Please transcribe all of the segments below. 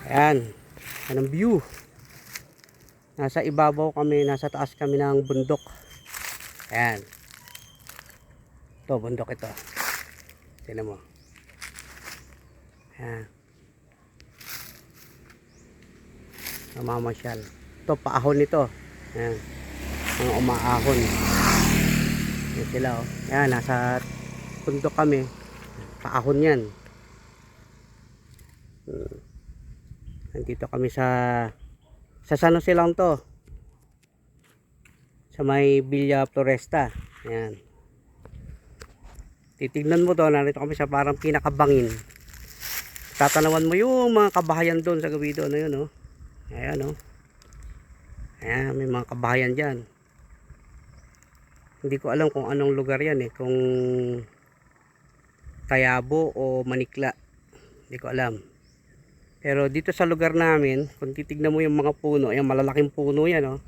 Ayan. Ayan ang view. Nasa ibabaw kami, nasa taas kami ng bundok. Ayan. Ito, bundok ito. Tignan mo. Ayan. Namamasyal. Ito, paahon nito. Ayan. Mga umaahon. Ayan sila, oh. Ayan, nasa bundok kami. Paahon yan. Nandito kami sa San Jose lang to. Sa may Villa Floresta. Ayan. Titignan mo to, narito kami sa parang pinakabangin. Tatanawan mo yung mga kabahayan doon sa gabi doon. Ayun, oh. Ayan, oh. Ayan, may mga kabahayan dyan. Hindi ko alam kung anong lugar yan eh. Kung Tayabo o Manikla. Hindi ko alam. Pero dito sa lugar namin, kung titignan mo yung mga puno, ayan, malalaking puno yan, oh.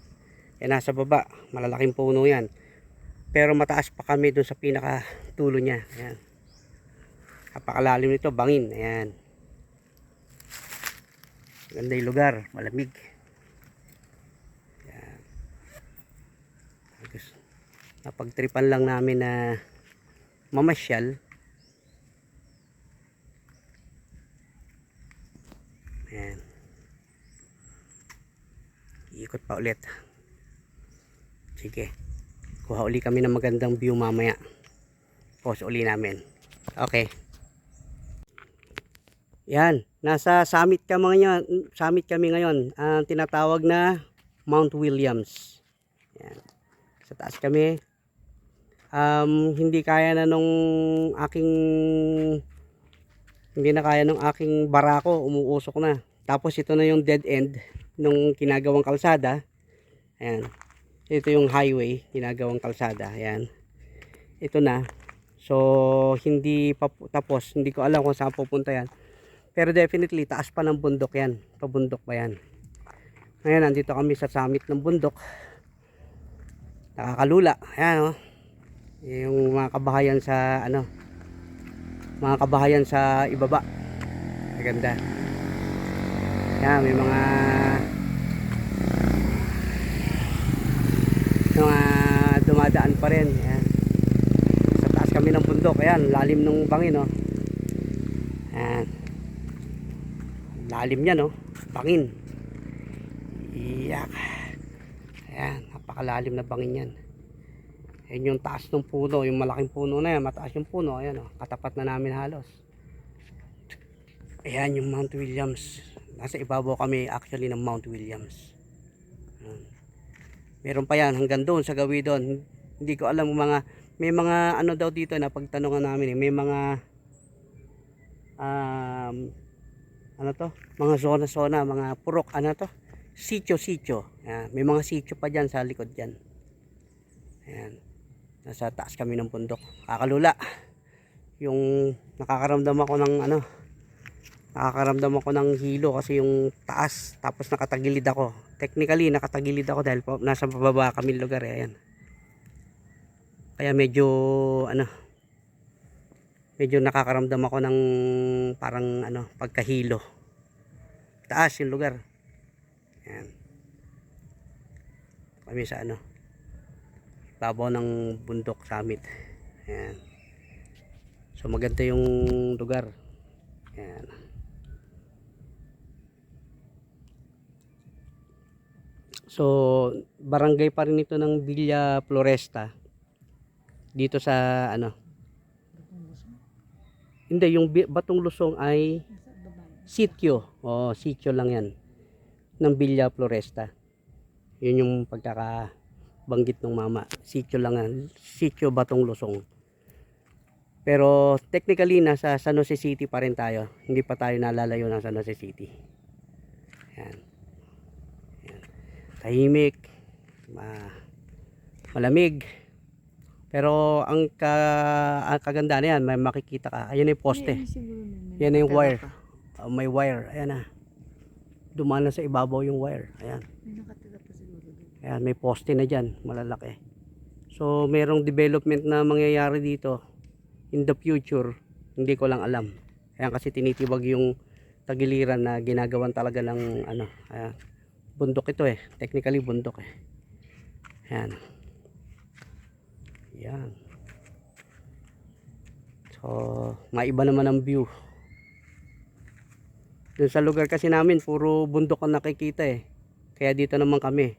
Yan, nasa baba, malalaking puno yan. Pero mataas pa kami dun sa pinaka tulo niya. Ayan. Napakalalim nito, bangin. Ayan. Ganda yung lugar, malamig. Ayan. Napagtripan lang namin na mamasyal. Ayan. Iikot pa ulit. Sige. Kuha uli kami ng magandang view mamaya. Pause uli namin. Okay. Yan. Nasa summit kami ngayon. Ang tinatawag na Mount Williams. Yan. Sa taas kami. Hindi kaya na hindi na kaya nung aking barako, umuusok na. Tapos ito na yung dead end nung kinagawang kalsada. Ayan. Ito yung highway, kinagawang kalsada. Ayan. Ito na. So, hindi pa tapos. Hindi ko alam kung saan pupunta yan. Pero definitely, taas pa ng bundok yan. Pabundok pa yan. Ngayon, nandito kami sa summit ng bundok. Nakakalula. Ayan, oh. Yung mga kabahayan sa, mga kabahayan sa ibaba. Maganda. Yan, may mga dumadaan pa rin. Yan. Sa taas kami ng bundok. Ayan, lalim ng bangin, oh. Ayan. Lalim yan, oh. Bangin. Iyak. Ayan, napakalalim na bangin yan. Ayan yung taas ng puno, yung malaking puno na yan, mataas yung puno. Ayan, oh, katapat na namin halos. Ayan yung Mount Williams. Nasa ibabaw kami actually ng Mount Williams. Meron pa yan hanggang doon sa gawi doon. Hindi ko alam may mga daw dito na pagtanungan namin eh. May mga mga zona-zona, mga purok, sitio. Ayan, may mga sitio pa dyan sa likod dyan. Ayan. Nasa taas kami ng bundok. Kakalula. Yung nakakaramdam ako ng hilo kasi yung taas, tapos nakatagilid ako. Technically nakatagilid ako dahil nasa pababa kami lugar eh. Ayan. Kaya medyo nakakaramdam ako ng parang pagkahilo. Taas yung lugar. Ayan. Kami sa babaw ng bundok summit. Ayan. So maganda yung lugar. Ayan. So barangay pa rin ito ng Villa Floresta. Dito sa Hindi, yung Batong Lusong ay sitio. O, sitio lang yan ng Villa Floresta. Yun yung pagkakabanggit ng mama. Sitio lang yan. Sitio Batong Lusong. Pero technically nasa San Jose City pa rin tayo. Hindi pa tayo nalalayo ng San Jose City. Ayan. Ayan. Tahimik. Malamig. Pero ang kaganda na yan, may makikita ka. Ayan yung poste. Yan yung wire. May wire. Ayan na. Dumaan na sa ibabaw yung wire. Ayan. Ayan, may poste na dyan. Malalaki. So, merong development na mangyayari dito in the future. Hindi ko lang alam. Ayan, kasi tinitibag yung tagiliran na ginagawan talaga ng ano, bundok ito eh. Technically bundok eh. Ayan. Yan. So, maiba naman ang view. Dun sa lugar kasi namin, puro bundok ang nakikita eh. Kaya dito naman kami,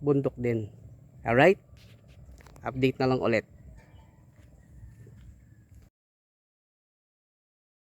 bundok din. Alright? Update na lang ulit.